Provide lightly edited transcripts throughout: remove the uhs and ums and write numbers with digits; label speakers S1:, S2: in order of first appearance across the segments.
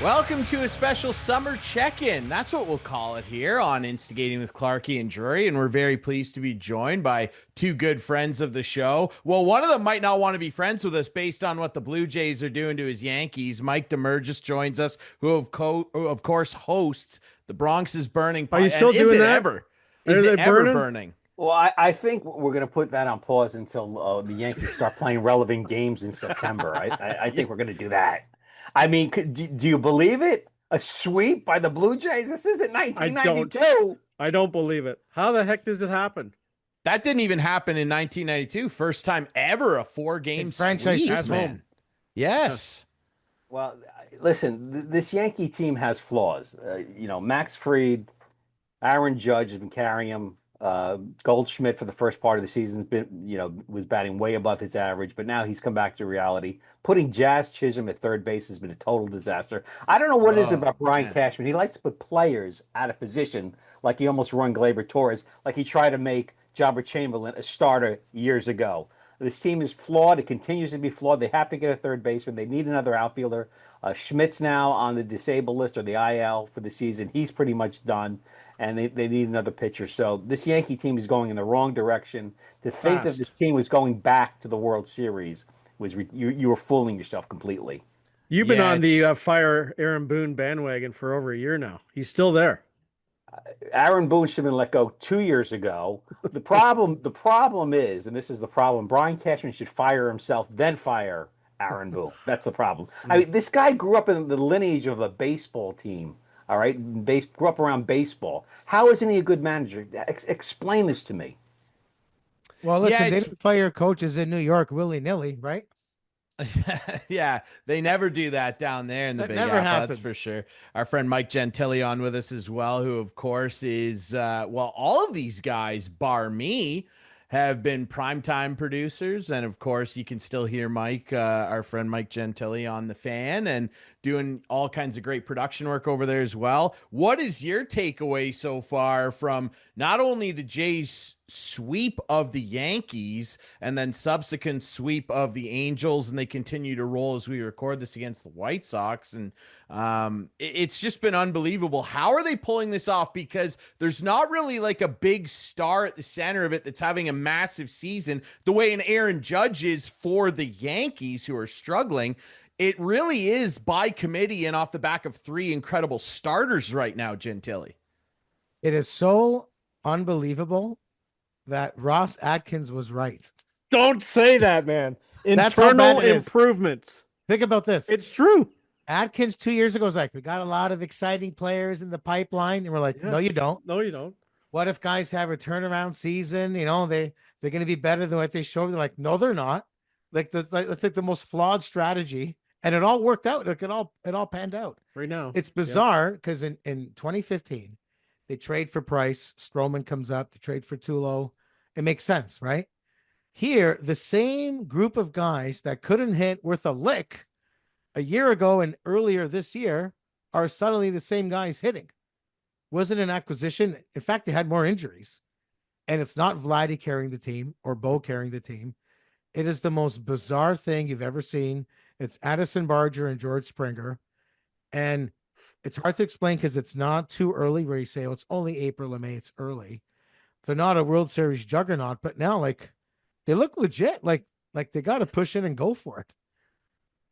S1: Welcome to a special summer check-in. That's what we'll call it here on Instigating with Clarkey and Drury, and we're very pleased to be joined by two good friends of the show. Well, one of them might not want to be friends with us based on what the Blue Jays are doing to his Yankees. Mike Damergis joins us, who of course hosts the Bronx is Burning.
S2: Are you still doing that?
S1: Is it ever burning?
S3: Well, I think we're going to put that on pause until the Yankees start playing relevant games in September. I think we're going to do that. I mean, do you believe it? A sweep by the Blue Jays? This isn't 1992.
S2: I don't believe it. How the heck does it happen?
S1: That didn't even happen in 1992. First time ever a four-game
S4: franchise
S1: sweep, man. Yes.
S3: Well, listen, this Yankee team has flaws. Max Fried, Aaron Judge has been carrying him. Goldschmidt for the first part of the season was batting way above his average, but now he's come back to reality. Putting Jazz Chisholm at third base has been a total disaster. I don't know what it is about Brian Cashman. He likes to put players out of position, like he almost run Gleyber Torres, like he tried to make Jobber Chamberlain a starter years ago. This team is flawed. It continues to be flawed. They have to get a third baseman. They need another outfielder. Schmidt's now on the disabled list or the IL for the season. He's pretty much done. And they need another pitcher. So this Yankee team is going in the wrong direction. To think that this team was going back to the World Series was you were fooling yourself completely.
S2: You've been on the fire Aaron Boone bandwagon for over a year now. He's still there.
S3: Aaron Boone should have been let go 2 years ago. The problem is, and this is the problem, Brian Cashman should fire himself, then fire Aaron Boone. That's the problem. I mean, this guy grew up in the lineage of a baseball team. All right, grew up around baseball. How isn't he a good manager? Explain this to me.
S4: Well, listen, they don't fire coaches in New York willy-nilly, right?
S1: Yeah, they never do that down there in the Big Apple, that's for sure. Our friend Mike Gentile on with us as well, who, of course, is, all of these guys, bar me, have been primetime producers. And, of course, you can still hear Mike, our friend Mike Gentile on The Fan, and doing all kinds of great production work over there as well. What is your takeaway so far from not only the Jays' sweep of the Yankees and then subsequent sweep of the Angels, and they continue to roll as we record this against the White Sox, and it's just been unbelievable. How are they pulling this off? Because there's not really like a big star at the center of it that's having a massive season the way an Aaron Judge is for the Yankees, who are struggling. It really is by committee and off the back of three incredible starters right now, Gentile.
S4: It is so unbelievable that Ross Atkins was right.
S2: Don't say that, man. Internal improvements.
S4: Think about this.
S2: It's true.
S4: Atkins 2 years ago was like, we got a lot of exciting players in the pipeline. And we're like, no, you don't.
S2: No, you don't.
S4: What if guys have a turnaround season? They're going to be better than what they showed. They're like, no, they're not. It's like the most flawed strategy. And it all worked out. Like it all panned out.
S2: Right now.
S4: It's bizarre because in 2015, they trade for Price. Stroman comes up. They trade for Tulo. It makes sense, right? Here, the same group of guys that couldn't hit worth a lick a year ago and earlier this year are suddenly the same guys hitting. Wasn't an acquisition. In fact, they had more injuries. And it's not Vladdy carrying the team or Bo carrying the team. It is the most bizarre thing you've ever seen. It's Addison Barger and George Springer. And it's hard to explain because it's not too early where you say, oh, it's only April or May. It's early. They're not a World Series juggernaut, but now they look legit. Like they got to push in and go for it.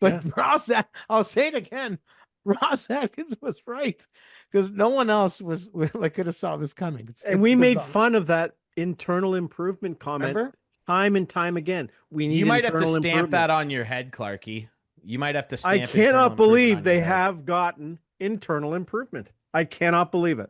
S4: But yeah. I'll say it again. Ross Atkins was right because no one else could have saw this coming.
S2: And we made fun of that internal improvement comment. Remember? Time and time again. You
S1: might have to stamp that on your head, Clarkey. You might have to stamp.
S2: I cannot believe they have gotten internal improvement. I cannot believe it.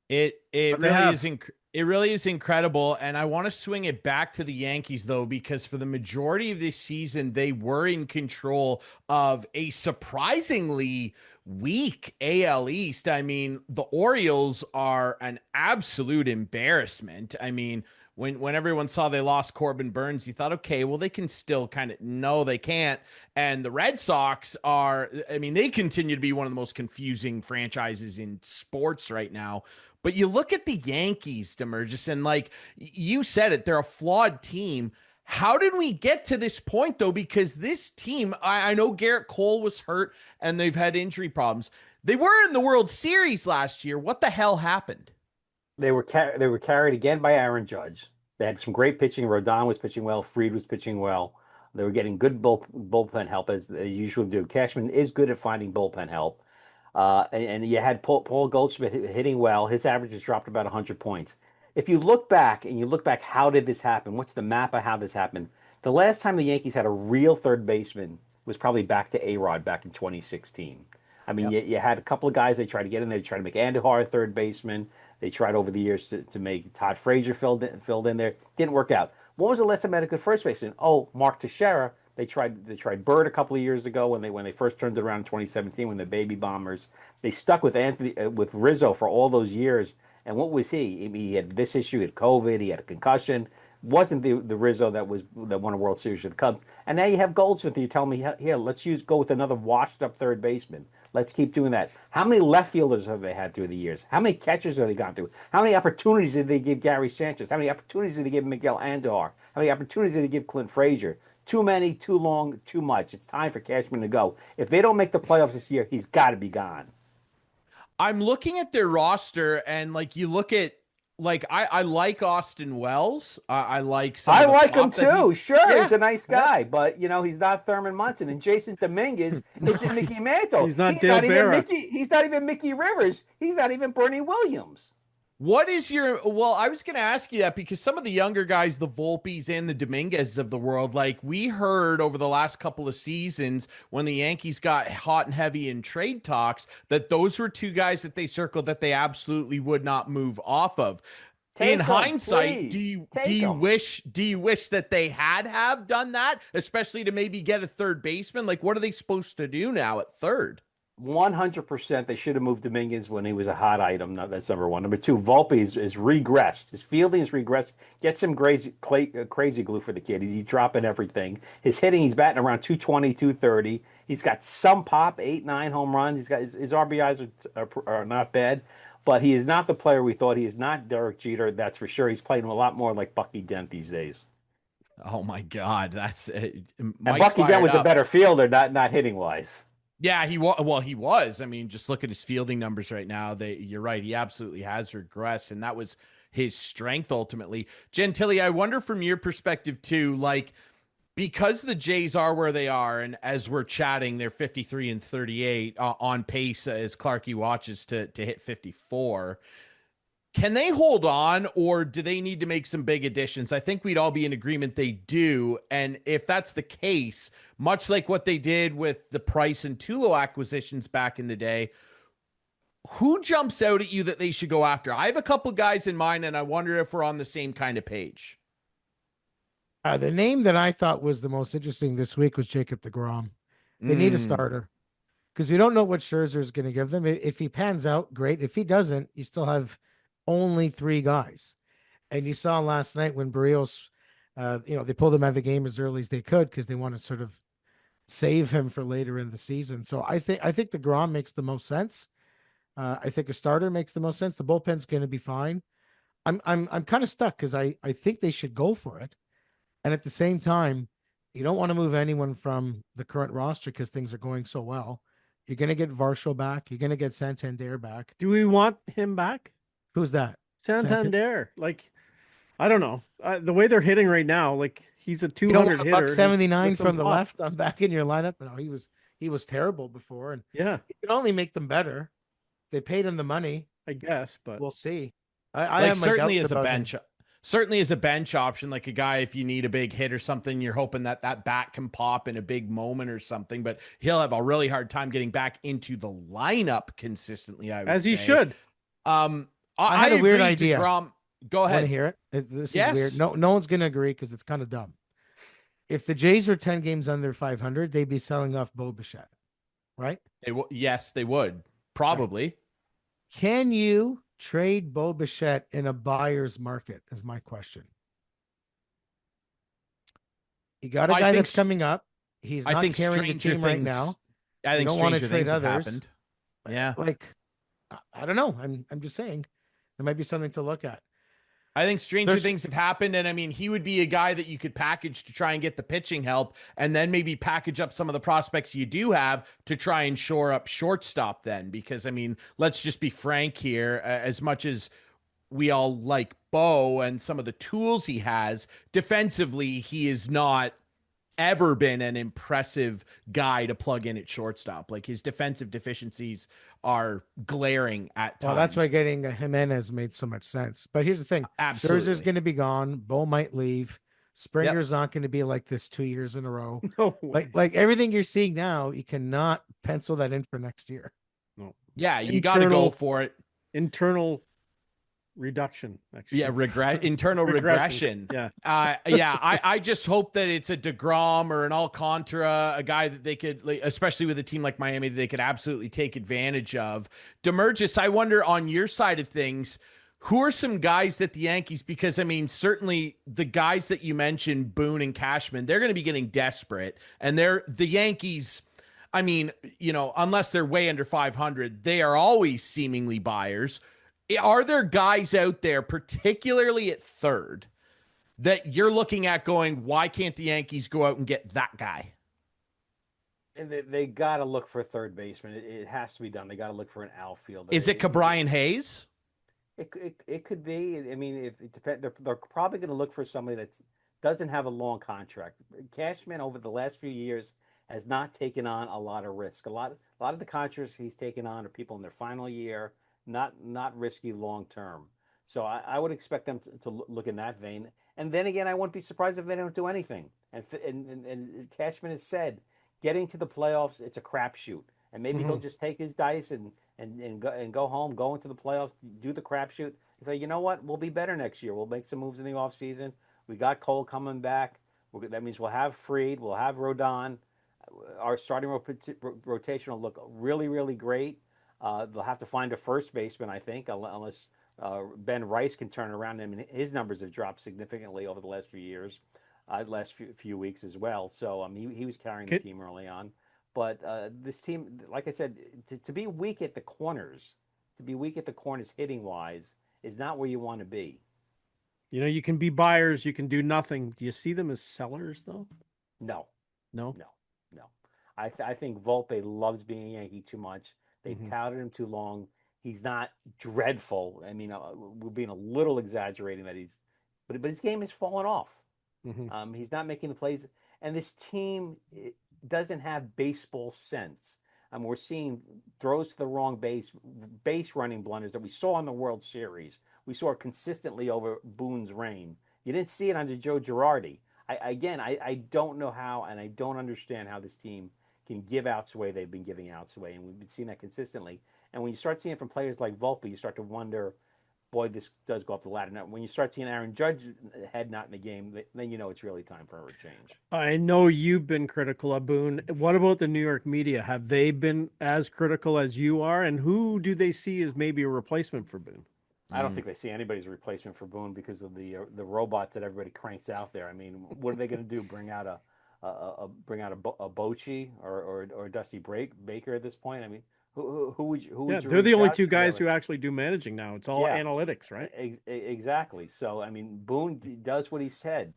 S1: It really is incredible. And I want to swing it back to the Yankees, though, because for the majority of this season, they were in control of a surprisingly weak AL East. I mean, the Orioles are an absolute embarrassment. I mean, when everyone saw they lost Corbin Burns, you thought, okay, well, they can still kind of, no, they can't. And the Red Sox are, I mean, they continue to be one of the most confusing franchises in sports right now. But you look at the Yankees, Damergis, and like you said it, they're a flawed team. How did we get to this point, though? Because this team, I know Garrett Cole was hurt and they've had injury problems. They were in the World Series last year. What the hell happened?
S3: They were carried again by Aaron Judge. They had some great pitching. Rodon was pitching well. Fried was pitching well. They were getting good bullpen help, as they usually do. Cashman is good at finding bullpen help. And you had Paul Goldschmidt hitting well. His average has dropped about 100 points. If you look back, how did this happen? What's the map of how this happened? The last time the Yankees had a real third baseman was probably back to A-Rod back in 2016. I mean, you had a couple of guys they tried to get in there. They tried to make Andujar a third baseman. They tried over the years to make Todd Frazier filled in there. Didn't work out. When was the last time they had a good first baseman? Oh, Mark Teixeira. They tried Bird a couple of years ago when they first turned it around in 2017 when the Baby Bombers. They stuck with with Rizzo for all those years. And what was he? I mean, he had this issue, he had COVID, he had a concussion. Wasn't the Rizzo that won a World Series with the Cubs. And now you have Goldsmith. You tell me, here, let's go with another washed up third baseman. Let's keep doing that. How many left fielders have they had through the years? How many catchers have they gone through? How many opportunities did they give Gary Sanchez? How many opportunities did they give Miguel Andujar? How many opportunities did they give Clint Frazier? Too many, too long, too much. It's time for Cashman to go. If they don't make the playoffs this year, he's got to be gone.
S1: I'm looking at their roster, and like you look at, like I like Austin Wells. I like some.
S3: I like him too.
S1: Yeah.
S3: He's a nice guy, but he's not Thurman Munson. And Jason Dominguez isn't Mickey Mantle.
S2: He's not Dale Vera.
S3: He's not even Mickey Rivers. He's not even Bernie Williams.
S1: What is your, well, I was going to ask you that because some of the younger guys, the Volpes and the Dominguez of the world, like we heard over the last couple of seasons when the Yankees got hot and heavy in trade talks, that those were two guys that they circled that they absolutely would not move off of. In hindsight, do you wish that they have done that, especially to maybe get a third baseman? Like, what are they supposed to do now at third?
S3: 100%. They should have moved Dominguez when he was a hot item. That's number one. Number two, Volpe is regressed. His fielding is regressed. Get some crazy glue for the kid. He's dropping everything. His hitting, he's batting around 220, 230. He's got some pop, 8-9 home runs. He's got his RBIs are not bad, but he is not the player we thought. He is not Derek Jeter, that's for sure. He's playing a lot more like Bucky Dent these days.
S1: Oh my God, that's
S3: and Bucky Dent was a better fielder, not hitting wise.
S1: Yeah, he was. Well, he was. I mean, just look at his fielding numbers right now. You're right. He absolutely has regressed, and that was his strength ultimately. Gentile, I wonder from your perspective too, like because the Jays are where they are, and as we're chatting, they're 53-38 on pace as Clarkey watches to hit 54. Can they hold on, or do they need to make some big additions? I think we'd all be in agreement they do. And if that's the case, much like what they did with the Price and Tulo acquisitions back in the day, who jumps out at you that they should go after? I have a couple guys in mind, and I wonder if we're on the same kind of page.
S4: The name that I thought was the most interesting this week was Jacob deGrom. They need a starter because we don't know what Scherzer is going to give them. If he pans out, great. If he doesn't, you still have only three guys. And you saw last night when Barrios, they pulled him out of the game as early as they could because they want to sort of save him for later in the season. So I think deGrom makes the most sense. I think a starter makes the most sense. The bullpen's going to be fine. I'm kind of stuck because I think they should go for it. And at the same time, you don't want to move anyone from the current roster because things are going so well. You're going to get Varsho back. You're going to get Santander back.
S2: Do we want him back?
S4: Who's that?
S2: Santander. Like, I don't know. The way they're hitting right now, like he's a 200 hitter.
S4: 79 from the left. I'm back in your lineup. No, he was terrible before, and
S2: yeah,
S4: you can only make them better. They paid him the money,
S2: I guess, but
S4: we'll see.
S1: I have certainly as a bench. Certainly as a bench option, like a guy, if you need a big hit or something, you're hoping that bat can pop in a big moment or something, but he'll have a really hard time getting back into the lineup consistently, I would
S2: as
S1: say.
S2: he should.
S4: I had a weird idea.
S1: Go ahead.
S4: Want to hear it? This is weird. No one's going to agree because it's kind of dumb. If the Jays were 10 games under 500, they'd be selling off Bo Bichette, right?
S1: Yes, they would. Probably.
S4: Right. Can you trade Bo Bichette in a buyer's market is my question. You got a guy that's coming up. He's not carrying the team right now.
S1: I think stranger things have happened. Yeah.
S4: Like, I don't know. I'm just saying there might be something to look at.
S1: I think stranger things have happened. And I mean, he would be a guy that you could package to try and get the pitching help, and then maybe package up some of the prospects you do have to try and shore up shortstop then. Because I mean, let's just be frank here, as much as we all like Bo and some of the tools he has, defensively, he is not ever been an impressive guy to plug in at shortstop. Like, his defensive deficiencies are glaring at times.
S4: Well, that's why getting Jimenez made so much sense. But here's the thing.
S1: Absolutely.
S4: Scherzer's going to be gone. Bo might leave. Springer's not going to be like this 2 years in a row.
S2: No
S4: like everything you're seeing now, you cannot pencil that in for next year.
S2: No.
S1: Yeah, you got to go for it.
S2: Internal reduction, actually.
S1: Yeah, internal regression.
S2: Yeah.
S1: I just hope that it's a DeGrom or an Alcantara, a guy that they could, especially with a team like Miami, that they could absolutely take advantage of. Damergis, I wonder, on your side of things, who are some guys that the Yankees, because I mean, certainly the guys that you mentioned, Boone and Cashman, they're going to be getting desperate, and the Yankees, I mean, you know, unless they're way under 500, they are always seemingly buyers. Are there guys out there, particularly at third, that you're looking at going, why can't the Yankees go out and get that guy?
S3: And they got to look for a third baseman. It has to be done. They got to look for an outfielder.
S1: Is it Cabrian Hayes?
S3: It could be. I mean, if it depends, they're probably going to look for somebody that doesn't have a long contract. Cashman over the last few years has not taken on a lot of risk. A lot of the contracts he's taken on are people in their final year. Not risky long term. So I would expect them to look in that vein. And then again, I wouldn't be surprised if they don't do anything. And Cashman has said, getting to the playoffs, it's a crapshoot. And maybe he'll just take his dice and go home, go into the playoffs, do the crapshoot, and say, you know what, we'll be better next year. We'll make some moves in the offseason. We got Cole coming back. That means we'll have Fried, we'll have Rodon. Our starting rotation will look really, really great. They'll have to find a first baseman, I think, unless Ben Rice can turn around. I mean, his numbers have dropped significantly over the last few years, last few weeks as well. So he was carrying the team early on. But this team, like I said, to be weak at the corners, hitting wise, is not where you want to be.
S2: You know, you can be buyers, you can do nothing. Do you see them as sellers, though?
S3: No. I think Volpe loves being a Yankee too much. They've touted him too long. He's not dreadful. I mean, we're being a little exaggerating that but his game has fallen off. He's not making the plays, and this team doesn't have baseball sense. We're seeing throws to the wrong base running blunders that we saw in the World Series. We saw it consistently over Boone's reign. You didn't see it under Joe Girardi. I don't know how, and I don't understand how this team can give outs away. They've been giving outs away, and we've been seeing that consistently. And when you start seeing it from players like Volpe, you start to wonder, boy, this does go up the ladder. Now, when you start seeing Aaron Judge head not in the game, then you know it's really time for a change.
S2: I know you've been critical of Boone. What about the New York media? Have they been as critical as you are? And who do they see as maybe a replacement for Boone?
S3: I don't think they see anybody's replacement for Boone because of the robots that everybody cranks out there. I mean, what are they going to do? Bring out a Bochy or Dusty Baker at this point? I mean, who would you
S2: they're the only two guys who actually do managing now. It's all analytics, right?
S3: Exactly. So I mean, Boone does what he said,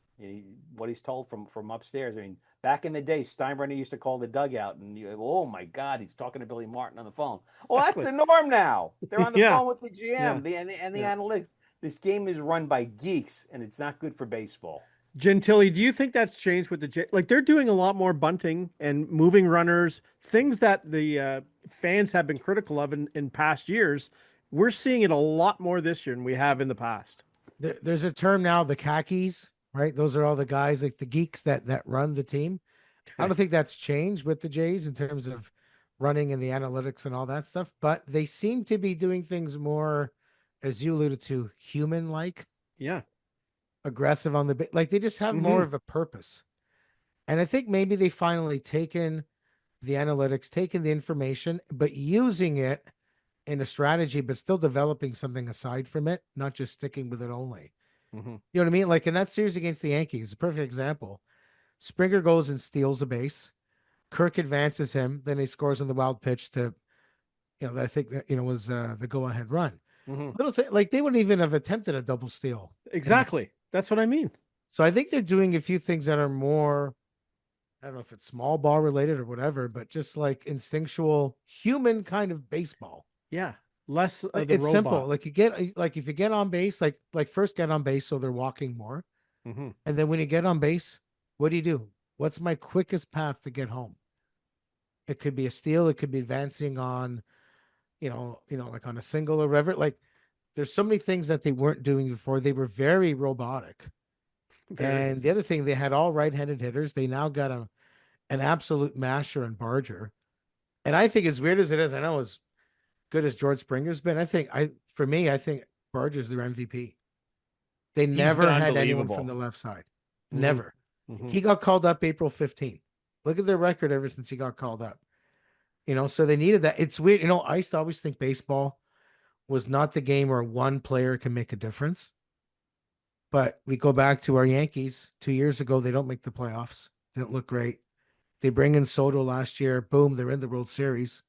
S3: what he's told from upstairs. I mean, back in the day, Steinbrenner used to call the dugout, and oh my God, he's talking to Billy Martin on the phone. Well, that's the norm now. They're on the phone with the GM, the analytics. This game is run by geeks, and it's not good for baseball.
S2: Gentile, do you think that's changed with like they're doing a lot more bunting and moving runners, things that the fans have been critical of in past years? We're seeing it a lot more this year than we have in the past.
S4: There's a term now, the khakis, right? Those are all the guys, like the geeks that run the team. I don't think that's changed with the Jays in terms of running and the analytics and all that stuff, but they seem to be doing things more, as you alluded to, human-like.
S2: Yeah.
S4: Aggressive on the like they just have more of a purpose. And I think maybe they finally taken the analytics, taken the information, but using it in a strategy, but still developing something aside from it, not just sticking with it only. You know what I mean? Like in that series against the Yankees, a perfect example. Springer goes and steals a base. Kirk advances him. Then he scores on the wild pitch to, I think was the go-ahead run. Little thing, like they wouldn't even have attempted a double steal.
S2: Exactly. That's what I mean.
S4: So I think they're doing a few things that are more, I don't know if it's small ball related or whatever, but just like instinctual human kind of baseball.
S2: Yeah. Less of the
S4: it's
S2: robot.
S4: simple. Like if you get on base, like first get on base so they're walking more. And then when you get on base, what do? What's my quickest path to get home? It could be a steal. It could be advancing on, like on a single or whatever. Like there's so many things that they weren't doing before. They were very robotic. And the other thing, they had all right-handed hitters. They now got an absolute masher and Barger. And I think as weird as it is, I know as good as George Springer's been, I think Barger's their MVP. They never had anyone from the left side. Never. He got called up April 15th. Look at their record ever since he got called up. So they needed that. It's weird. I used to always think baseball was not the game where one player can make a difference. But we go back to our Yankees 2 years ago. They don't make the playoffs. They don't look great. They bring in Soto last year. Boom, they're in the World Series.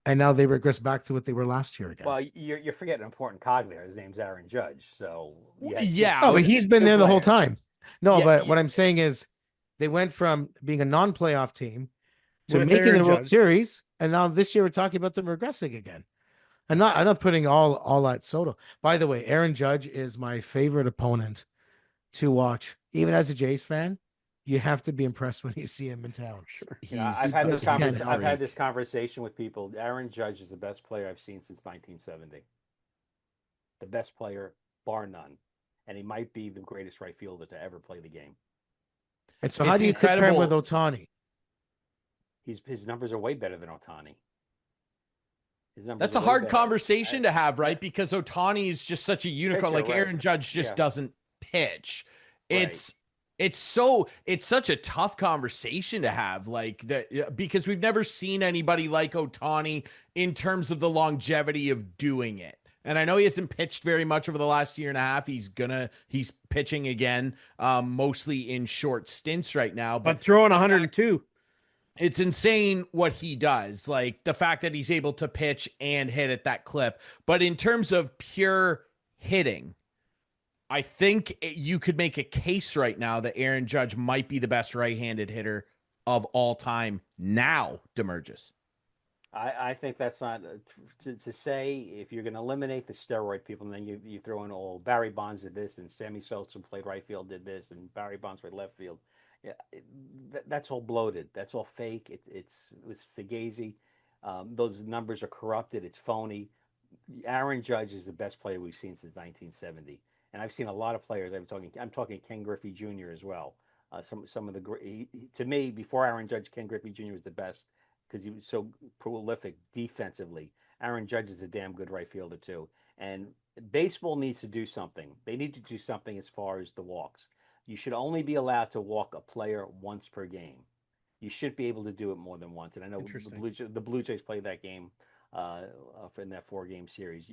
S4: And now they regress back to what they were last year again.
S3: Well, you're forgetting an important cog there. His name's Aaron Judge. So
S4: but he's been there the whole time. No,
S3: Yeah,
S4: but what I'm saying is they went from being a non-playoff team to
S2: With
S4: making
S2: Aaron
S4: the World
S2: Judge.
S4: Series, and now this year we're talking about them regressing again. I'm not putting all that Soto. By the way, Aaron Judge is my favorite opponent to watch. Even as a Jays fan, you have to be impressed when you see him in town.
S2: Sure.
S3: I've had this conversation with people. Aaron Judge is the best player I've seen since 1970. The best player, bar none. And he might be the greatest right fielder to ever play the game.
S4: And so how do you compare him with Ohtani?
S3: His numbers are way better than Ohtani.
S1: That's a hard conversation to have, right? Because Ohtani is just such a unicorn.
S3: Pitcher,
S1: like
S3: right.
S1: Aaron Judge just doesn't pitch.
S3: Right.
S1: It's such a tough conversation to have, like that, because we've never seen anybody like Ohtani in terms of the longevity of doing it. And I know he hasn't pitched very much over the last year and a half. He's pitching again, mostly in short stints right now.
S2: But throwing 102.
S1: It's insane what he does, like the fact that he's able to pitch and hit at that clip. But in terms of pure hitting, I think you could make a case right now that Aaron Judge might be the best right-handed hitter of all time now, Damergis.
S3: I think that's not to say. If you're going to eliminate the steroid people, and then you throw in all Barry Bonds did this, and Sammy Sosa played right field did this, and Barry Bonds played left field. Yeah, that's all bloated. That's all fake. It was fugazi. Those numbers are corrupted. It's phony. Aaron Judge is the best player we've seen since 1970, and I've seen a lot of players. I'm talking Ken Griffey Jr. as well. Some of the to me, before Aaron Judge, Ken Griffey Jr. was the best because he was so prolific defensively. Aaron Judge is a damn good right fielder too. And baseball needs to do something. They need to do something as far as the walks. You should only be allowed to walk a player once per game. You should be able to do it more than once. And I know the Blue Jays played that game in that 4-game series.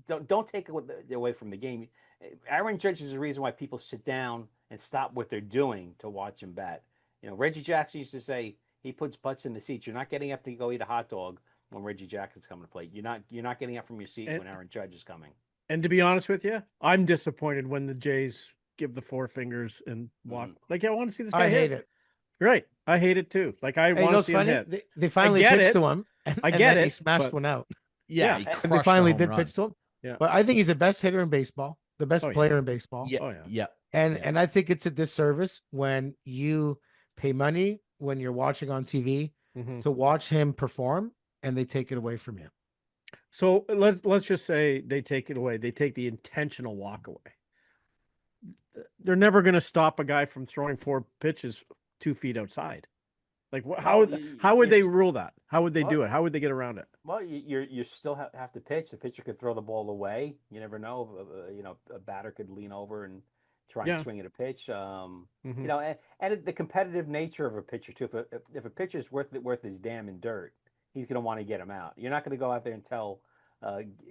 S3: Don't take it away from the game. Aaron Judge is the reason why people sit down and stop what they're doing to watch him bat. Reggie Jackson used to say he puts butts in the seats. You're not getting up to go eat a hot dog when Reggie Jackson's coming to play. You're not getting up from your seat when Aaron Judge is coming.
S2: And to be honest with you, I'm disappointed when the Jays give the 4 fingers and walk. Like, I want to see this guy hit.
S4: I hate it.
S2: You're right. I hate it too. Like, I want to see him hit.
S4: They finally pitched to him.
S2: I get it.
S4: He smashed one out.
S1: Yeah.
S4: And they finally did pitch to him.
S2: Yeah.
S4: But I think he's the best hitter in baseball, the best player in baseball.
S1: Yeah. Yeah.
S4: And I think it's a disservice when you pay money when you're watching on TV to watch him perform and they take it away from you.
S2: So let's just say they take it away. They take the intentional walk away. They're never going to stop a guy from throwing 4 pitches 2 feet outside. Like, how would they rule that? How would they do it? How would they get around it?
S3: Well, you still have to pitch. The pitcher could throw the ball away. You never know. A batter could lean over and try and swing at a pitch. And the competitive nature of a pitcher too. If a pitcher's worth his damn in dirt, he's going to want to get him out. You're not going to go out there and tell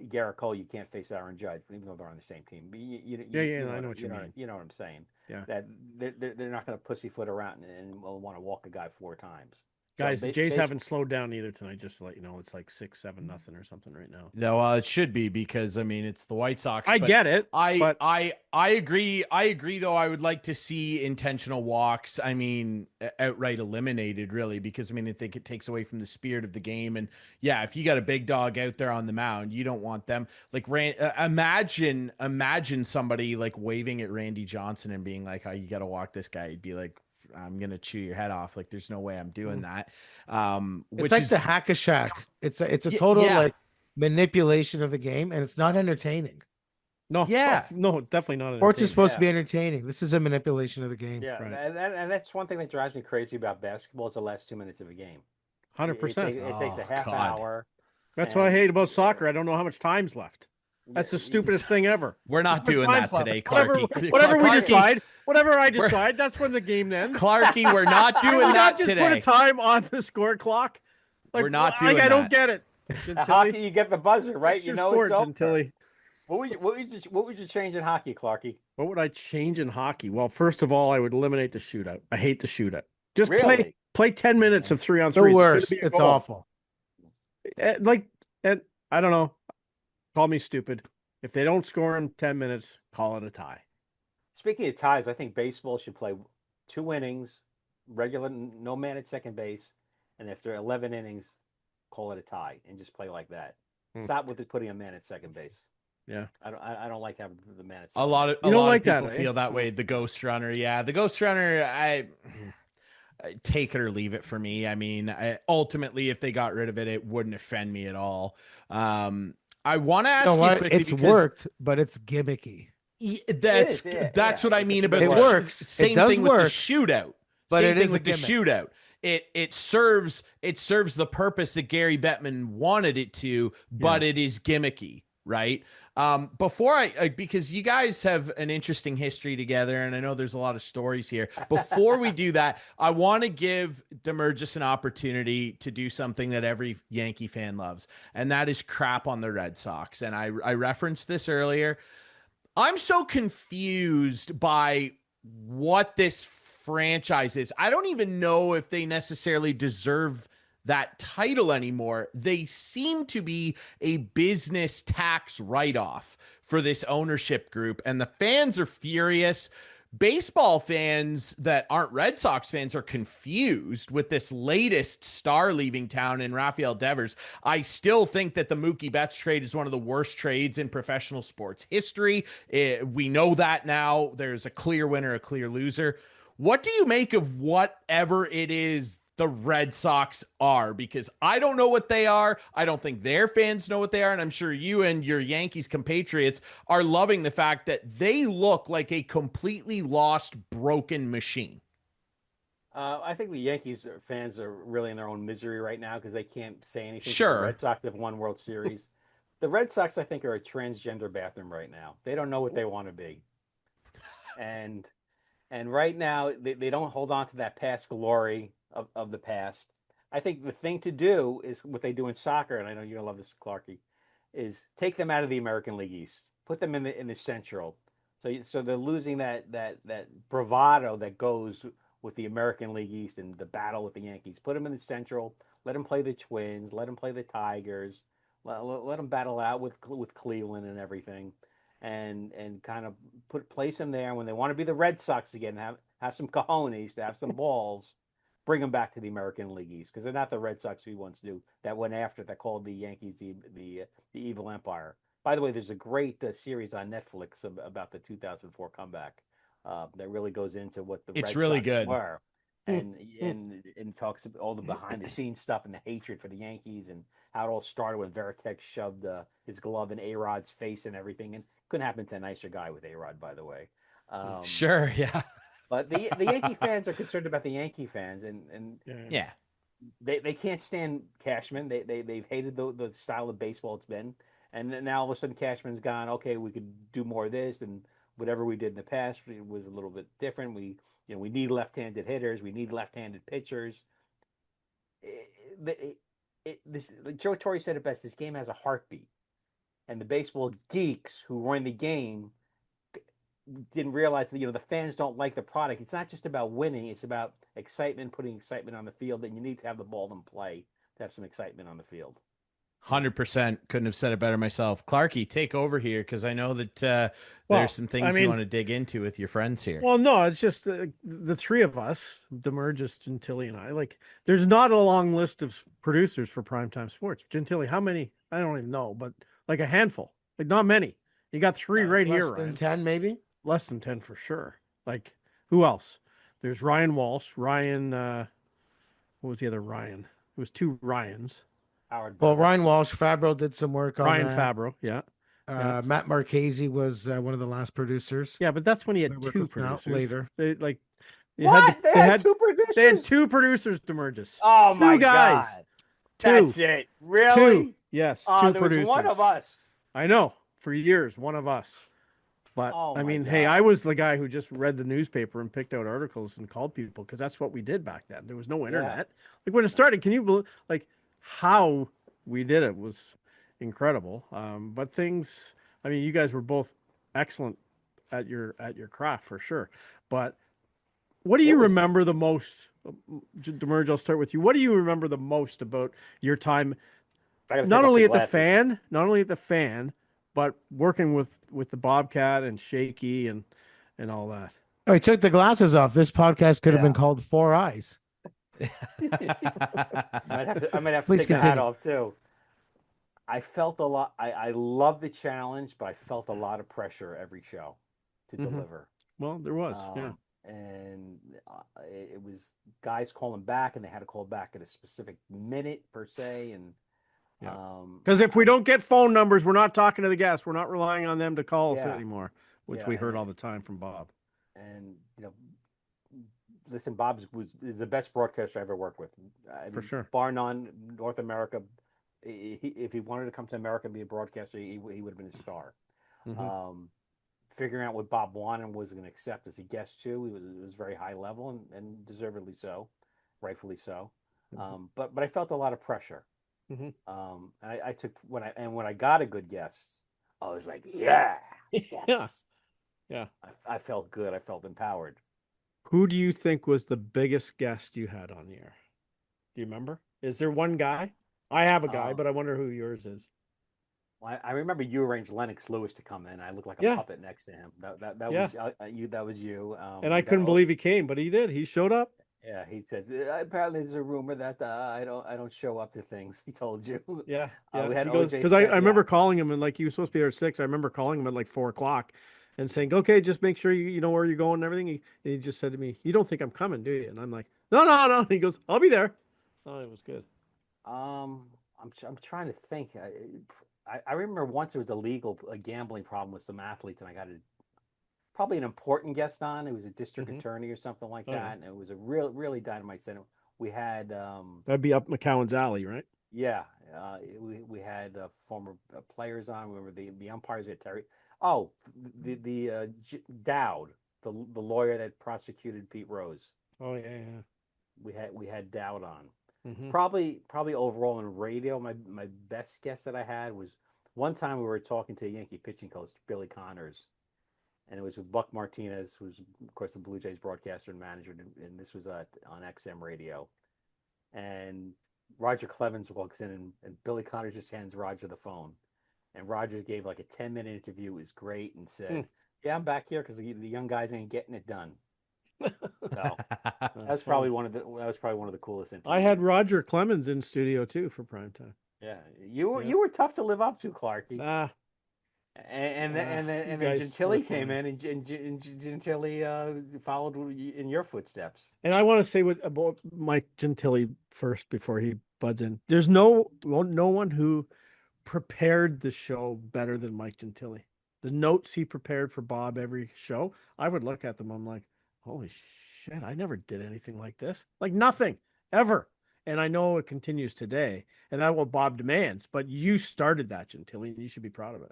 S3: Garrett Cole, you can't face Aaron Judge, even though they're on the same team. But
S2: I know what you mean.
S3: You know what I'm saying?
S2: Yeah.
S3: That they're not going to pussyfoot around and will want to walk a guy 4 times.
S2: Guys, the Jays haven't slowed down either tonight. Just to let you know, it's like 6-7 nothing or something right now.
S1: No, it should be because I mean it's the White Sox.
S2: I get it.
S1: I agree. I agree. Though I would like to see intentional walks. I mean, outright eliminated, really, because I mean I think it takes away from the spirit of the game. And yeah, if you got a big dog out there on the mound, you don't want them like imagine somebody like waving at Randy Johnson and being like, "Oh, you got to walk this guy." He'd be like, I'm gonna chew your head off. Like, there's no way I'm doing that.
S4: It's like the hack-a-shack. It's a total like manipulation of the game, and it's not entertaining.
S2: No, no, definitely not.
S4: Sports is supposed to be entertaining. This is a manipulation of the game.
S3: Yeah,
S2: right.
S3: and that's one thing that drives me crazy about basketball. It's the last 2 minutes of a game.
S2: 100%.
S3: It takes a half hour.
S2: That's what I hate about soccer. I don't know how much time's left. That's the stupidest thing ever.
S1: We're not doing that today, Clarkey.
S2: Whatever we decide, whatever I decide, that's when the game ends.
S1: Clarkey, we're not doing that
S2: just
S1: today.
S2: Put a time on the score clock. Like,
S1: we're not doing that.
S2: I don't get it.
S3: Hockey, you get the buzzer, right?
S2: You know it's over.
S3: What would you change in hockey, Clarkey?
S2: What would I change in hockey? Well, first of all, I would eliminate the shootout. I hate the shootout. Just play 10 minutes of 3-on-3.
S4: The worst. It's awful.
S2: And I don't know. Call me stupid. If they don't score in 10 minutes, call it a tie.
S3: Speaking of ties, I think baseball should play 2 innings, regular, no man at second base, and after 11 innings, call it a tie and just play like that. Stop with putting a man at second base.
S2: Yeah,
S3: I don't like having the man at second.
S1: A lot of people feel that way. The ghost runner, the ghost runner. I take it or leave it for me. I mean, ultimately, if they got rid of it, it wouldn't offend me at all. I want to ask you quickly.
S4: It's worked, but it's gimmicky.
S1: That's what I mean about
S4: it works.
S1: Same
S4: it does
S1: thing
S4: work,
S1: with the shootout.
S4: But
S1: Same
S4: it
S1: thing
S4: is
S1: with the shootout. It serves the purpose that Gary Bettman wanted it to, but it is gimmicky, right? Before because you guys have an interesting history together, and I know there's a lot of stories here. Before we do that, I want to give Damergis an opportunity to do something that every Yankee fan loves, and that is crap on the Red Sox. And I referenced this earlier. I'm so confused by what this franchise is. I don't even know if they necessarily deserve that title anymore. They seem to be a business tax write-off for this ownership group, and the fans are furious. Baseball fans that aren't Red Sox fans are confused with this latest star leaving town in Rafael Devers. I still think that the Mookie Betts trade is one of the worst trades in professional sports history. We know that now. There's a clear winner, a clear loser. What do you make of whatever it is the Red Sox are? Because I don't know what they are. I don't think their fans know what they are. And I'm sure you and your Yankees compatriots are loving the fact that they look like a completely lost, broken machine.
S3: I think the Yankees fans are really in their own misery right now because they can't say anything.
S1: Sure.
S3: The Red Sox have won World Series. The Red Sox, I think, are a transgender bathroom right now. They don't know what they want to be. And right now, they don't hold on to that past glory of the past. I think the thing to do is what they do in soccer, and I know you're gonna love this, Clarkey, is take them out of the American League East, put them in the Central. So they're losing that bravado that goes with the American League East and the battle with the Yankees. Put them in the Central. Let them play the Twins. Let them play the Tigers. Let them battle out with Cleveland and everything, and kind of place them there. When they want to be the Red Sox again, have some cojones, to have some balls. Bring them back to the American League East, because they're not the Red Sox we once knew that went after, that called the Yankees the evil empire. By the way, there's a great series on Netflix about the 2004 comeback that really goes into what the Red Sox were, and talks about all the behind the scenes stuff and the hatred for the Yankees and how it all started when Veritek shoved his glove in A-Rod's face and everything. And couldn't happen to a nicer guy with A-Rod, by the way.
S1: Sure, yeah.
S3: But the Yankee fans are concerned about the Yankee fans, and they can't stand Cashman. They've hated the style of baseball it's been, and now all of a sudden Cashman's gone. Okay, we could do more of this, and whatever we did in the past was a little bit different. We need left-handed hitters. We need left-handed pitchers. Joe Torre said it best. This game has a heartbeat. and the baseball geeks who run the game didn't realize that the fans don't like the product. It's not just about winning; it's about excitement, putting excitement on the field, and you need to have the ball in play to have some excitement on the field.
S1: 100%. Couldn't have said it better myself. Clarkey, take over here because I know that there's some things you want to dig into with your friends here.
S2: Well, no, it's just the three of us, Damergis, Gentile, and I. Like, there's not a long list of producers for PrimeTime Sports. Gentile, how many? I don't even know, but like a handful. Like, not many. You got three right here,
S4: Less than
S2: Ryan.
S4: 10, maybe?
S2: Less than 10 for sure. Like, who else? There's Ryan Walsh. Ryan, what was the other Ryan? It was two Ryans.
S4: Well, Ryan Walsh, Fabro did some work on
S2: Ryan
S4: that.
S2: Fabro, yeah.
S4: Matt Marchese was one of the last producers.
S2: Yeah, but that's when he had two producers.
S4: Later.
S2: They
S3: had two producers?
S2: They had two producers, Damergis.
S3: Oh,
S2: my God.
S3: That's it. Really?
S2: Two. Yes, two
S3: there
S2: producers.
S3: was one of us.
S2: I know. For years, one of us. But, I mean, hey, I was the guy who just read the newspaper and picked out articles and called people because that's what we did back then. There was no internet. Yeah. Like, when it started, can you believe, like, how we did it was incredible. But things, I mean, you guys were both excellent at your craft for sure. But what do you remember the most? Damergis, I'll start with you. What do you remember the most about your time, not only at the fan, but working with the Bobcat and Shaky and all that?
S4: Oh, he took the glasses off. This podcast could have been called Four Eyes.
S3: I might have to take the hat off too. I felt a lot. I love the challenge, but I felt a lot of pressure every show to deliver.
S2: Well, there was,
S3: and it was guys calling back, and they had to call back at a specific minute per se, and
S2: because if we don't get phone numbers, we're not talking to the guests. We're not relying on them to call us anymore, which we heard all the time from Bob.
S3: And listen, Bob is the best broadcaster I ever worked with.
S2: For sure.
S3: Bar none, North America. If he wanted to come to America and be a broadcaster, he would have been a star. Mm-hmm. Figuring out what Bob wanted and was going to accept as a guest too, it was very high level and deservedly so, rightfully so. Mm-hmm. But I felt a lot of pressure. Mm-hmm. And I took when I got a good guest, I was like, yes.
S2: Yeah.
S3: I felt good. I felt empowered.
S2: Who do you think was the biggest guest you had on the air? Do you remember? Is there one guy? I have a guy, but I wonder who yours is.
S3: Well, I remember you arranged Lennox Lewis to come in. I looked like a puppet next to him. That was you. That was you.
S2: And I couldn't believe he came, but he did. He showed up.
S3: Yeah, he said. Apparently, there's a rumor that I don't show up to things. He told you.
S2: Yeah.
S3: We had
S2: because I remember calling him, and like he was supposed to be there at 6. I remember calling him at like 4:00 and saying, "Okay, just make sure you know where you're going and everything." He just said to me, "You don't think I'm coming, do you?" And I'm like, "No." And he goes, "I'll be there." Oh, it was good.
S3: I'm trying to think. I remember once there was a gambling problem with some athletes, and I got probably an important guest on. It was a district attorney or something like that, and it was a really dynamite center. We had
S2: that'd be up McCowan's alley, right?
S3: Yeah, we had former players on. Remember the umpires had Terry. Oh, the Dowd, the lawyer that prosecuted Pete Rose.
S2: Oh yeah.
S3: We had Dowd on.
S2: Mm-hmm.
S3: Probably overall in radio, my best guess that I had was one time we were talking to a Yankee pitching coach, Billy Connors, and it was with Buck Martinez, who's of course the Blue Jays broadcaster and manager, and this was on XM radio, and Roger Clemens walks in, and Billy Connors just hands Roger the phone, and Roger gave like a 10-minute interview. It was great, and said, "Yeah, I'm back here because the young guys ain't getting it done." So that was probably one of the coolest interviews.
S2: I had Roger Clemens in studio too for primetime.
S3: Yeah, you were tough to live up to, Clarkey. And then Gentile came in, and Gentile followed in your footsteps.
S2: And I want to say about Mike Gentile first before he buds in. There's no one who prepared the show better than Mike Gentile. The notes he prepared for Bob every show, I would look at them. I'm like, holy shit, I never did anything like this. Like nothing, ever. And I know it continues today. And that's what Bob demands. But you started that, Gentile, and you should be proud of it.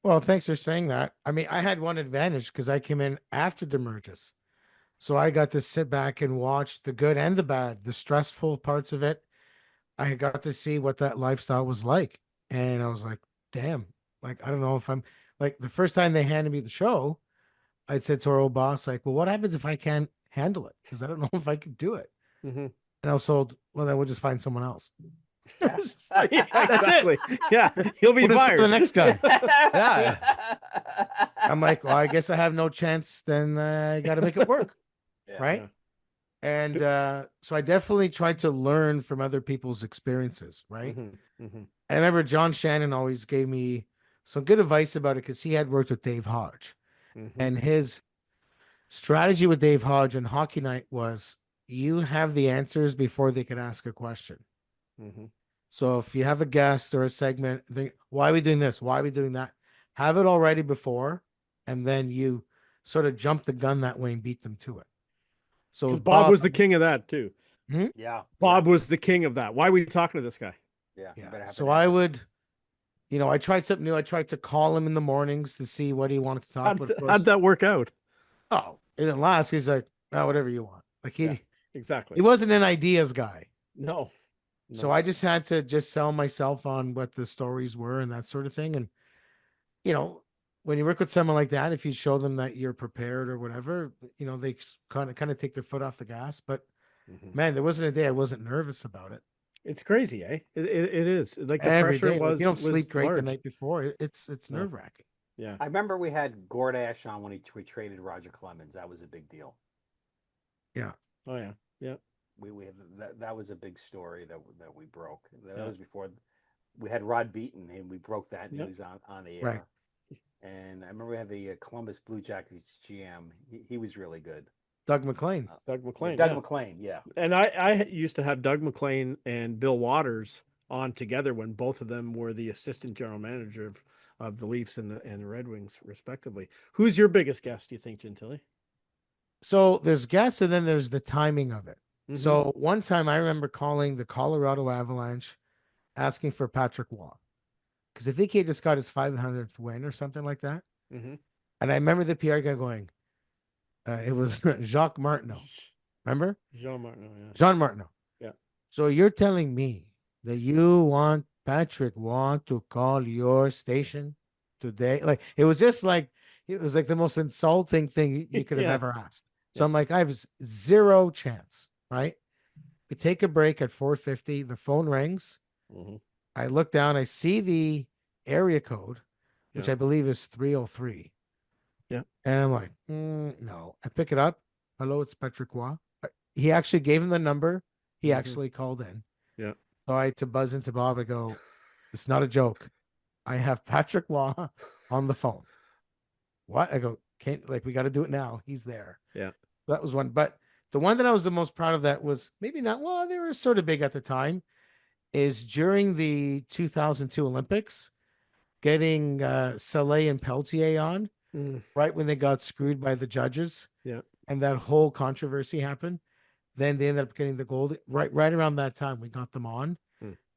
S4: Well, thanks for saying that. I mean, I had one advantage because I came in after Damergis. So I got to sit back and watch the good and the bad, the stressful parts of it. I got to see what that lifestyle was like. And I was like, damn, Like, I don't know if I'm like the first time they handed me the show, I said to our old boss, like, well, what happens if I can't handle it? Because I don't know if I could do it.
S2: Mm-hmm.
S4: And I was told, well, then we'll just find someone else.
S2: Yeah, exactly. Yeah, he'll be
S4: We'll just go
S2: fired.
S4: to the next guy.
S1: Yeah.
S4: I'm like, well, I guess I have no chance. Then I got to make it work.
S3: Yeah.
S4: Right.
S2: Yeah.
S4: And so I definitely tried to learn from other people's experiences. Right.
S2: Mm-hmm. Mm-hmm.
S4: I remember John Shannon always gave me some good advice about it because he had worked with Dave Hodge.
S2: Mm-hmm.
S4: And his strategy with Dave Hodge on Hockey Night was you have the answers before they can ask a question.
S2: Mm-hmm.
S4: So if you have a guest or a segment, think, why are we doing this? Why are we doing that? Have it all ready before, and then you sort of jump the gun that way and beat them to it. So
S2: Because Bob was the king of that too.
S3: Yeah.
S2: Bob was the king of that. Why were you talking to this guy?
S3: Yeah.
S4: So I would, I tried something new. I tried to call him in the mornings to see what he wanted to talk about.
S2: How'd that work out?
S4: Oh, it didn't last. He's like, oh, whatever you want. Like
S2: exactly.
S4: He wasn't an ideas guy.
S2: No.
S4: So I just had to just sell myself on what the stories were and that sort of thing. And, when you work with someone like that, if you show them that you're prepared or whatever, they kind of take their foot off the gas. But man, there wasn't a day I wasn't nervous about it.
S2: It's crazy, eh? It is. Like the
S4: Every
S2: pressure
S4: day.
S2: was.
S4: You don't sleep great
S2: large.
S4: the night before. It's nerve wracking.
S2: Yeah.
S3: I remember we had Gordash on when we traded Roger Clemens. That was a big deal.
S4: Yeah.
S2: Oh yeah. Yeah.
S3: We had that was a big story that we broke. That was before we had Rod Beaton and we broke that news on the air.
S4: Right.
S3: And I remember we had the Columbus Blue Jackets GM. He was really good.
S4: Doug McLean.
S2: Doug McLean.
S3: Doug McLean, yeah.
S2: And I used to have Doug McLean and Bill Waters on together when both of them were the assistant general manager of the Leafs and the Red Wings, respectively. Who's your biggest guest, do you think, Gentile?
S4: So there's guests and then there's the timing of it. Mm-hmm. So one time I remember calling the Colorado Avalanche asking for Patrick Waugh because I think he just got his 500th win or something like that. Mm-hmm. And I remember the PR guy going, it was Jacques Martineau. Remember?
S2: Jean Martineau, yeah.
S4: Jean Martineau.
S2: Yeah.
S4: So you're telling me that you want Patrick Waugh to call your station today? Like, it was like the most insulting thing you could have ever asked. So I'm like, I have zero chance, right? We take a break at 4:50. The phone rings. Mm-hmm. I look down. I see the area code, which I believe is 303.
S2: Yeah.
S4: And I'm like, no. I pick it up. Hello, it's Patrick Waugh. He actually gave him the number. He actually called in.
S2: Yeah.
S4: So I had to buzz into Bob. I go, it's not a joke. I have Patrick Waugh on the phone. What? I go, we got to do it now. He's there.
S2: Yeah.
S4: That was one. But the one that I was the most proud of that was maybe not, well, they were sort of big at the time, is during the 2002 Olympics, getting Saleh and Peltier on right when they got screwed by the judges.
S2: Yeah.
S4: And that whole controversy happened. Then they ended up getting the gold right around that time. We got them on.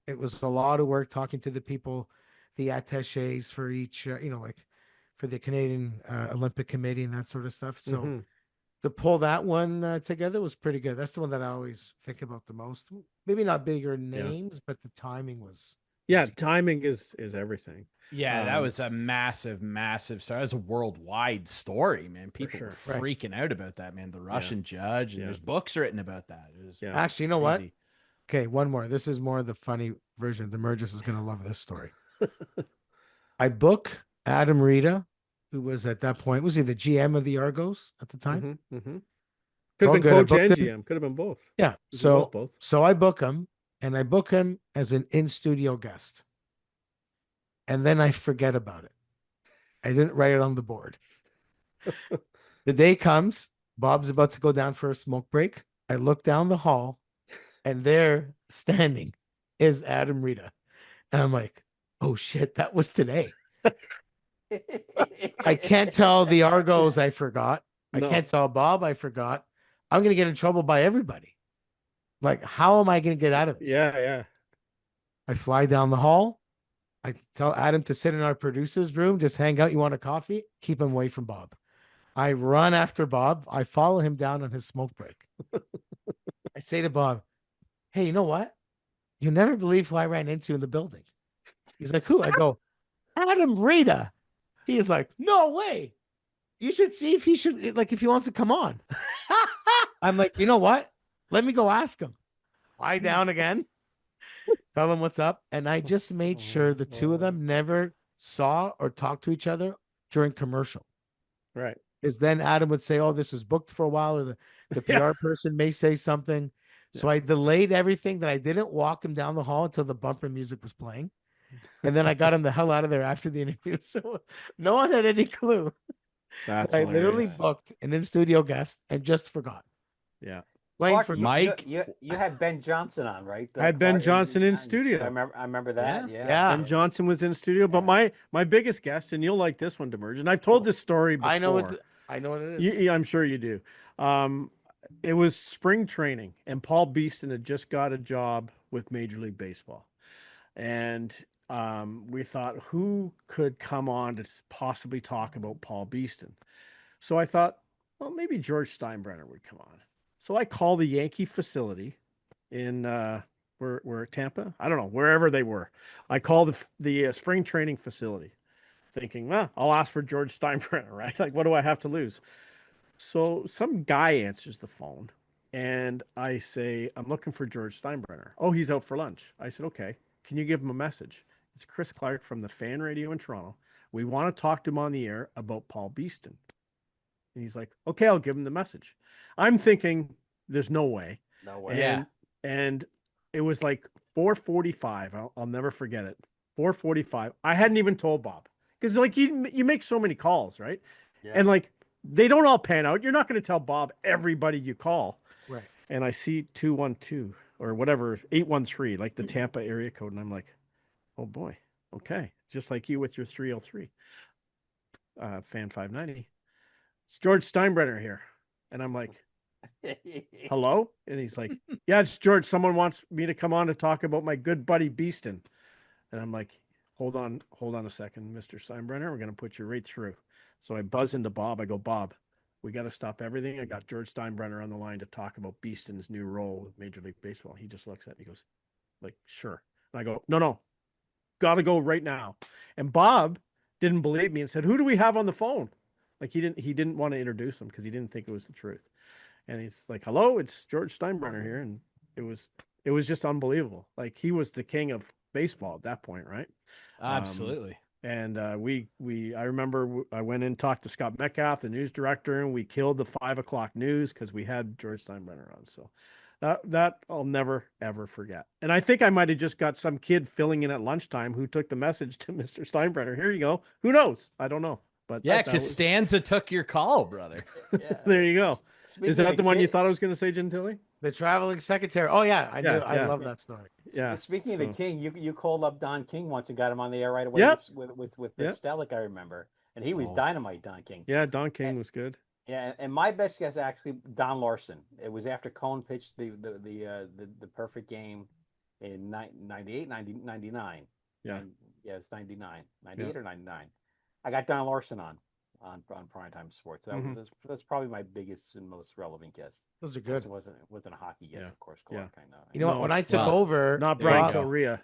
S4: It was a lot of work talking to the people, the attachés for each, like for the Canadian Olympic Committee and that sort of stuff. So to pull that one together was pretty good. That's the one that I always think about the most. Maybe not bigger names, but the timing was.
S2: Yeah, timing is everything.
S1: Yeah, that was a massive story. That was a worldwide story, man. People were freaking out about that, man. The Russian judge, and there's books written about that. It was
S4: Actually, you know what? Okay, one more. This is more the funny version. Damergis is going to love this story. I book Adam Rita, who was at that point, was he the GM of the Argos at the time?
S2: Could have been coach and GM. Could have been both.
S4: Yeah. So I book him, and I book him as an in-studio guest. And then I forget about it. I didn't write it on the board. The day comes, Bob's about to go down for a smoke break. I look down the hall, and there standing is Adam Rita. And I'm like, oh shit, that was today. I can't tell the Argos I forgot. I can't tell Bob I forgot. I'm going to get in trouble by everybody. Like, how am I going to get out of this?
S2: Yeah.
S4: I fly down the hall. I tell Adam to sit in our producer's room, just hang out. You want a coffee? Keep him away from Bob. I run after Bob. I follow him down on his smoke break. I say to Bob, hey, you know what? You'll never believe who I ran into in the building. He's like, who? I go, Adam Rita. He is like, no way. You should see if if he wants to come on. I'm like, you know what? Let me go ask him. Lie down again. Tell him what's up. And I just made sure the two of them never saw or talked to each other during commercial.
S2: Right.
S4: Because then Adam would say, oh, this was booked for a while, or the PR person may say something. So I delayed everything that I didn't walk him down the hall until the bumper music was playing. And then I got him the hell out of there after the interview. So no one had any clue.
S2: That's
S4: I literally booked an in-studio guest and just forgot.
S2: Yeah.
S3: Clark,
S4: for
S1: Mike,
S3: you had Ben Johnson on, right?
S2: I had Ben Johnson in
S3: I
S2: studio.
S3: remember that. Yeah.
S2: Ben Johnson was in studio, but my biggest guest, and you'll like this one, Damergis, and I've told this story before.
S4: I know what it is.
S2: I'm sure you do. It was spring training, and Paul Beeston had just got a job with Major League Baseball, and we thought, who could come on to possibly talk about Paul Beeston? So I thought, well, maybe George Steinbrenner would come on. So I called the Yankee facility in where Tampa, I don't know, wherever they were. I called the spring training facility, thinking, well, I'll ask for George Steinbrenner, right? Like, what do I have to lose? So some guy answers the phone, and I say, I'm looking for George Steinbrenner. Oh, he's out for lunch. I said, okay, can you give him a message? It's Chris Clark from the Fan Radio in Toronto. We want to talk to him on the air about Paul Beeston. And he's like, okay, I'll give him the message. I'm thinking, there's no way.
S3: No way.
S2: And it was like 4:45. I'll never forget it. 4:45. I hadn't even told Bob, because like you make so many calls, right? Yeah. And like they don't all pan out. You're not going to tell Bob everybody you call.
S4: Right.
S2: And I see 212 or whatever, 813, like the Tampa area code, and I'm like, oh boy, okay, just like you with your 303. Fan590. It's George Steinbrenner here. And I'm like, hello? And he's like, yeah, it's George. Someone wants me to come on to talk about my good buddy Beeston. And I'm like, hold on a second, Mr. Steinbrenner. We're going to put you right through. So I buzz into Bob. I go, Bob, we got to stop everything. I got George Steinbrenner on the line to talk about Beeston's new role with Major League Baseball. He just looks at me, he goes, like, sure. And I go, no, got to go right now. And Bob didn't believe me and said, who do we have on the phone? Like he didn't want to introduce him because he didn't think it was the truth. And he's like, hello, it's George Steinbrenner here. And it was just unbelievable. Like he was the king of baseball at that point, right?
S1: Absolutely.
S2: And I remember I went in and talked to Scott Metcalf, the news director, and we killed the 5 o'clock news because we had George Steinbrenner on. So that I'll never, ever forget. And I think I might have just got some kid filling in at lunchtime who took the message to Mr. Steinbrenner. Here you go. Who knows? I don't know. But
S1: yeah, Costanza took your call, brother.
S2: Yeah. There you go. Is that the one you thought I was going to say, Gentile?
S4: The traveling secretary. Oh yeah, I knew. I love that story.
S3: Yeah. Speaking of the King, you called up Don King once and got him on the air right away with Stellick, I remember, and he was dynamite. Don King. Yeah,
S2: Don King was good.
S3: Yeah, and my best guess actually Don Larson. It was after Cohen pitched the perfect game in 98, 99.
S2: Yeah.
S3: It's 99, 98 or 99. I got Don Larson on PrimeTime Sports. That's probably my biggest and most relevant guest.
S4: Those are good.
S3: It wasn't a hockey guest, of course. Clark, I know.
S4: You know what? When I took over,
S2: not Brian Correa.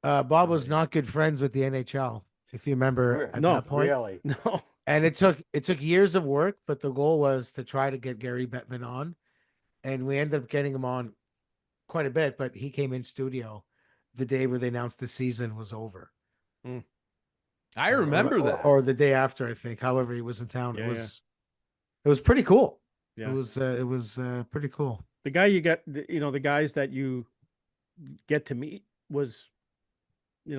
S4: Bob was not good friends with the NHL. If you remember at that point.
S3: Really?
S2: No.
S4: And it took years of work, but the goal was to try to get Gary Bettman on, and we ended up getting him on quite a bit. But he came in studio the day where they announced the season was over.
S1: I remember that.
S4: Or the day after, I think. However, he was in town. It was pretty cool.
S2: Yeah.
S4: It was pretty cool.
S2: The guy you get, the guys that you get to meet was,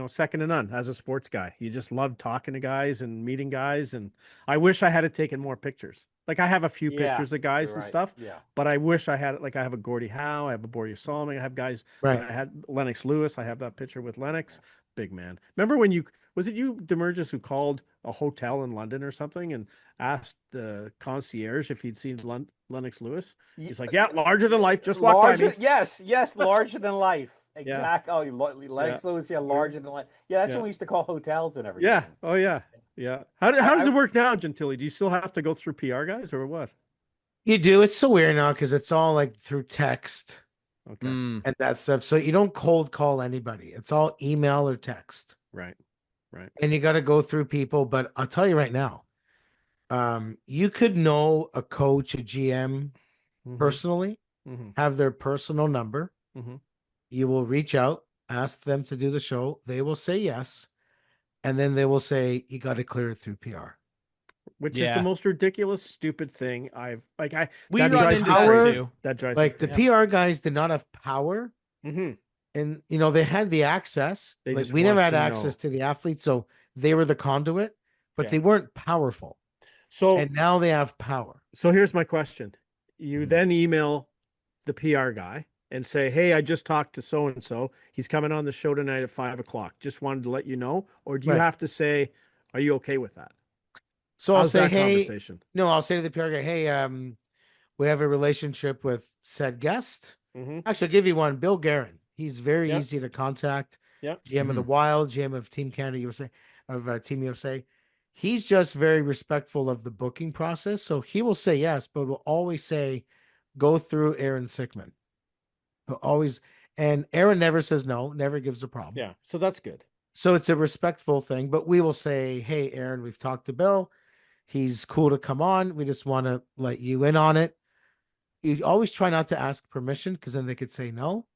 S2: second to none as a sports guy. You just loved talking to guys and meeting guys. And I wish I had taken more pictures. Like I have a few pictures of guys and stuff, but I wish I had it. Like I have a Gordie Howe, I have a Borja Solomon, I have guys.
S4: Right.
S2: I had Lennox Lewis. I have that picture with Lennox. Big man. Remember when was it you, Damergis, who called a hotel in London or something and asked the concierge if he'd seen Lennox Lewis? He's like, yeah, larger than life. Just walk by me.
S3: Yes, larger than life. Exactly. Yeah. Oh, Lennox Lewis, larger than life. Yeah, that's when we used to call hotels and everything.
S2: Yeah. Oh, yeah. Yeah. How does it work now, Gentile? Do you still have to go through PR guys or what?
S4: You do. It's so weird now because it's all like through text.
S2: Okay.
S4: And that stuff. So you don't cold call anybody. It's all email or text.
S2: Right. Right.
S4: And you got to go through people. But I'll tell you right now, you could know a coach, a GM personally, have their personal number. You will reach out, ask them to do the show. They will say yes. And then they will say, you got to clear it through PR.
S2: Which is the most ridiculous, stupid thing
S1: we run into that too.
S2: That drives
S4: like the PR guys did not have power. And they had the access. We never had access to the athletes, so they were the conduit, but they weren't powerful. And now they have power.
S2: So here's my question. You then email the PR guy and say, hey, I just talked to so-and-so. He's coming on the show tonight at 5:00. Just wanted to let you know. Or do you have to say, are you okay with that?
S4: So I'll say, hey, no, I'll say to the PR guy, hey, we have a relationship with said guest. Actually, I'll give you one, Bill Guerin. He's very easy to contact. GM of the Wild, GM of Team Canada USA, of Team USA. He's just very respectful of the booking process. So he will say yes, but will always say, go through Aaron Sickman. He'll always, and Aaron never says no, never gives a problem.
S2: Yeah. So that's good.
S4: So it's a respectful thing, but we will say, hey, Aaron, we've talked to Bill. He's cool to come on. We just want to let you in on it. You always try not to ask permission because then they could say no.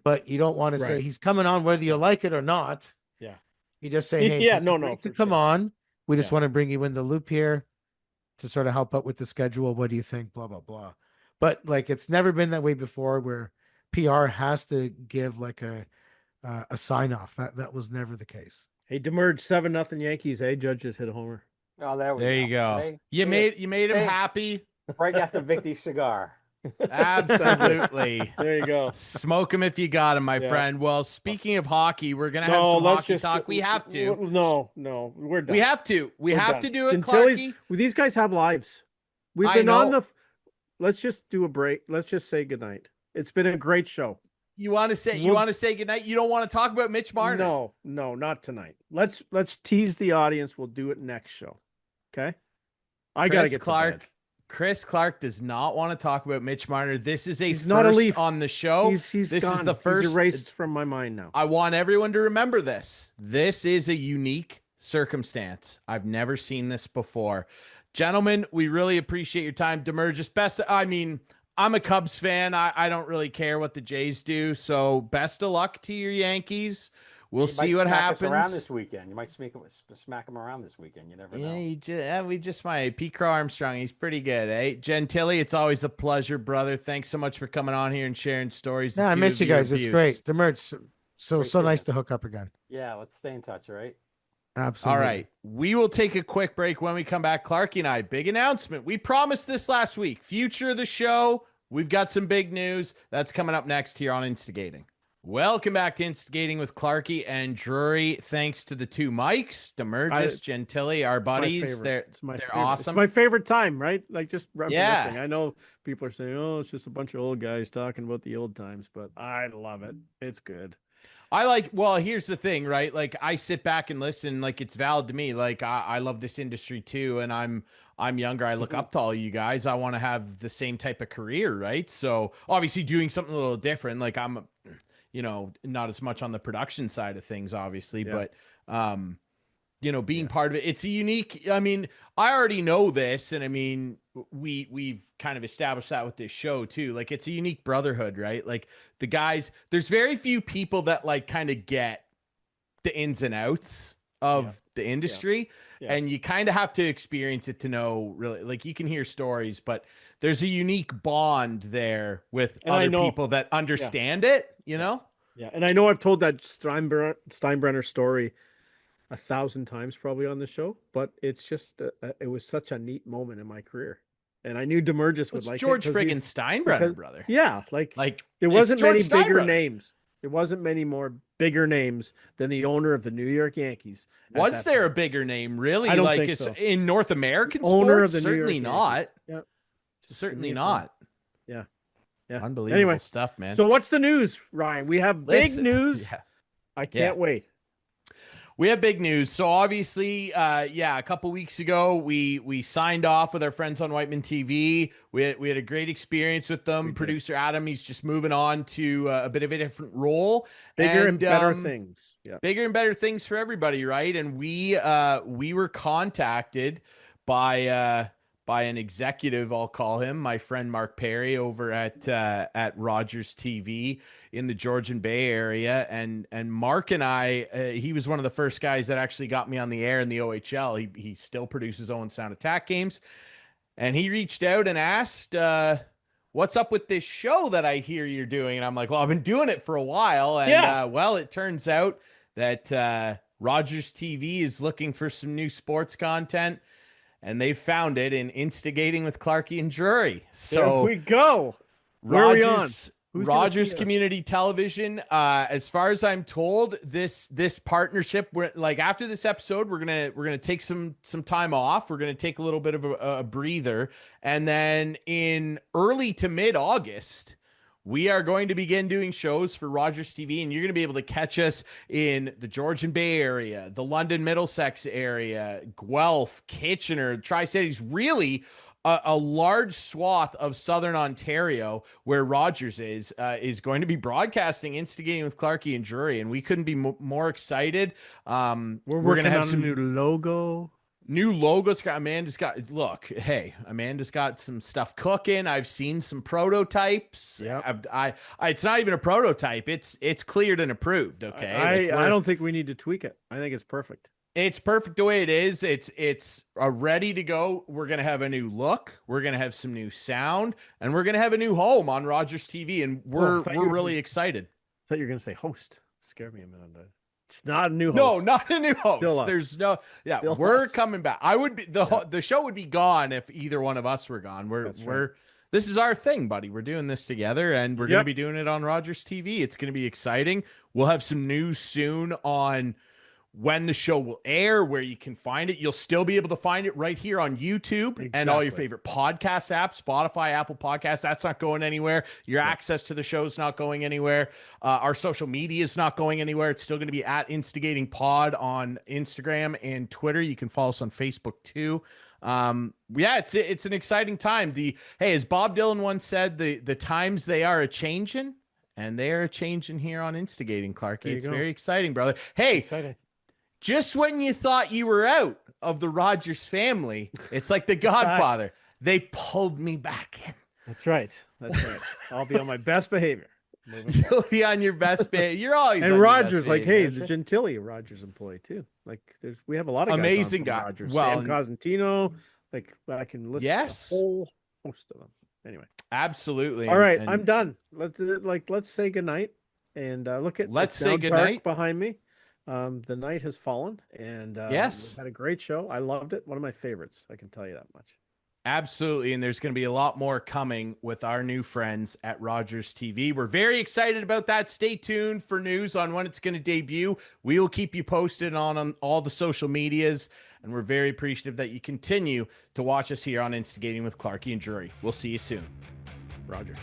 S4: But you don't want to say he's coming on whether you like it or not.
S2: Yeah.
S4: You just say, hey, to come on. We just want to bring you in the loop here to sort of help out with the schedule. What do you think? Blah, blah, blah. But it's never been that way before where PR has to give a sign off. That was never the case.
S2: Hey, Damergis, 7-0 Yankees. Judge just hit a homer.
S3: Oh, there
S1: you go. You made him happy.
S3: Break out the Victy cigar.
S1: Absolutely.
S2: There you go.
S1: Smoke him if you got him, my friend. Well, speaking of hockey, we're gonna have some hockey talk. We have to.
S2: No, we're done.
S1: We have to. We have to do it, Clarkey.
S2: These guys have lives. We've been on the. Let's just do a break. Let's just say goodnight. It's been a great show.
S1: You want to say goodnight? You don't want to talk about Mitch Marner?
S2: No, not tonight. Let's tease the audience. We'll do it next show. Okay. I gotta get
S1: Clark.
S2: To bed.
S1: Chris Clark does not want to talk about Mitch Marner. This is
S2: he's
S1: first
S2: not a Leaf
S1: on the show.
S2: This
S1: gone. Is the first.
S2: He's erased from my mind now.
S1: I want everyone to remember this. This is a unique circumstance. I've never seen this before. Gentlemen, we really appreciate your time. Demergis, I'm a Cubs fan. I don't really care what the Jays do. So best of luck to your Yankees. We'll see what happens
S3: around this weekend. You might smack him around this weekend. You never know.
S1: We just might. Pete Crow Armstrong, he's pretty good, eh? Gentile, it's always a pleasure, brother. Thanks so much for coming on here and sharing stories.
S4: I miss you guys. It's great. Demergis, so nice to hook up again.
S3: Yeah, let's stay in touch, all right?
S4: Absolutely.
S1: All right. We will take a quick break. When we come back, Clarkey and I, big announcement. We promised this last week. Future of the show. We've got some big news. That's coming up next here on Instigating. Welcome back to Instigating with Clarkey and Drury. Thanks to the two Mikes, Demergis, Gentile, our buddies. They're awesome.
S2: It's my favorite time, right? Just reminiscing. I know people are saying, "Oh, it's just a bunch of old guys talking about the old times," but I love it. It's good.
S1: Here's the thing, right? I sit back and listen, it's valid to me. I love this industry too, and I'm younger. I look up to all you guys. I want to have the same type of career, right? So obviously doing something a little different. I'm not as much on the production side of things, obviously, but being part of it, it's a unique, I already know this. And we've kind of established that with this show too. It's a unique brotherhood, right? The guys, there's very few people that kind of get the ins and outs of the industry. Yeah. And you kind of have to experience it to know really, you can hear stories, but there's a unique bond there with other people that understand it, you know?
S2: Yeah. And I know I've told that Steinbrenner story 1,000 times probably on the show, but it's just, it was such a neat moment in my career. And I knew Demergis would like
S1: George friggin' Steinbrenner, brother.
S2: Yeah. There wasn't many bigger names. There wasn't many more bigger names than the owner of the New York Yankees.
S1: Was there a bigger name, really?
S2: I don't think so.
S1: In North American
S2: owner
S1: sports?
S2: Of the
S1: Certainly
S2: New York
S1: not.
S2: Yankees. Yeah.
S1: Certainly not.
S2: Yeah.
S1: Unbelievable stuff, man.
S2: So what's the news, Ryan? We have big news.
S1: Yeah.
S2: I can't wait.
S1: We have big news. So obviously, a couple weeks ago, we signed off with our friends on Whiteman TV. We had a great experience with them. Producer Adam, he's just moving on to a bit of a different role.
S2: Bigger and better things.
S1: Yeah. Bigger and better things for everybody, right? And we were contacted by an executive, I'll call him, my friend Mark Perry over at Rogers TV in the Georgian Bay area. And Mark and I, he was one of the first guys that actually got me on the air in the OHL. He still produces Owen Sound Attack games. And he reached out and asked, what's up with this show that I hear you're doing? And I'm like, well, I've been doing it for a while. And well, it turns out that Rogers TV is looking for some new sports content. And they found it in Instigating with Clarkey and Drury. So
S2: there we go. Where are we on?
S1: Rogers Community Television. As far as I'm told, this partnership, like after this episode, we're gonna take some time off. We're gonna take a little bit of a breather, and then in early to mid-August, we are going to begin doing shows for Rogers TV, and you're going to be able to catch us in the Georgian Bay area, the London Middlesex area, Guelph, Kitchener, Tri-Cities, really a large swath of Southern Ontario where Rogers is going to be broadcasting Instigating with Clarkey and Drury, and we couldn't be more excited.
S2: We're going to have some new logo.
S1: New logos. Amanda's got some stuff cooking. I've seen some prototypes.
S2: Yeah,
S1: it's not even a prototype. It's cleared and approved. Okay.
S2: I don't think we need to tweak it. I think it's perfect.
S1: It's perfect the way it is. It's ready to go. We're going to have a new look. We're going to have some new sound, and we're going to have a new home on Rogers TV. And we're really excited.
S2: I thought you were going to say host. Scared me a minute. It's not a new host.
S1: No, not a new host. There's no. Yeah, still we're us. Coming back. I would be the show would be gone if either one of us were gone. This is our thing, buddy. We're doing this together, and we're going to be doing it on Rogers TV. It's going to be exciting. We'll have some news soon on when the show will air, where you can find it. You'll still be able to find it right here on YouTube and all your favorite podcast apps, Spotify, Apple Podcasts. That's not going anywhere. Your access to the show is not going anywhere. Our social media is not going anywhere. It's still going to be at Instigating Pod on Instagram and Twitter. You can follow us on Facebook too. It's an exciting time. As Bob Dylan once said, the times they are a-changing, and they are a-changing here on Instigating, Clarkey. It's very exciting, brother. Hey,
S2: exciting.
S1: Just when you thought you were out of the Rogers family, it's like The Godfather. They pulled me back in.
S2: That's right. I'll be on my best behavior.
S1: You'll be on your best behavior. You're always
S2: and on Rogers, your best behavior, the Gentile Rogers employee too. Like we have a lot of
S1: amazing
S2: guys. Rogers. Sam Cosentino. Like I can list a whole host of them. Anyway,
S1: absolutely.
S2: All right, I'm done. Let's say goodnight and let's say goodnight behind me. The night has fallen, and we had a great show. I loved it. One of my favorites. I can tell you that much.
S1: Absolutely, and there's going to be a lot more coming with our new friends at Rogers TV. We're very excited about that. Stay tuned for news on when it's going to debut. We will keep you posted on all the social medias, and we're very appreciative that you continue to watch us here on Instigating with Clarkey and Drury. We'll see you soon.
S2: Roger.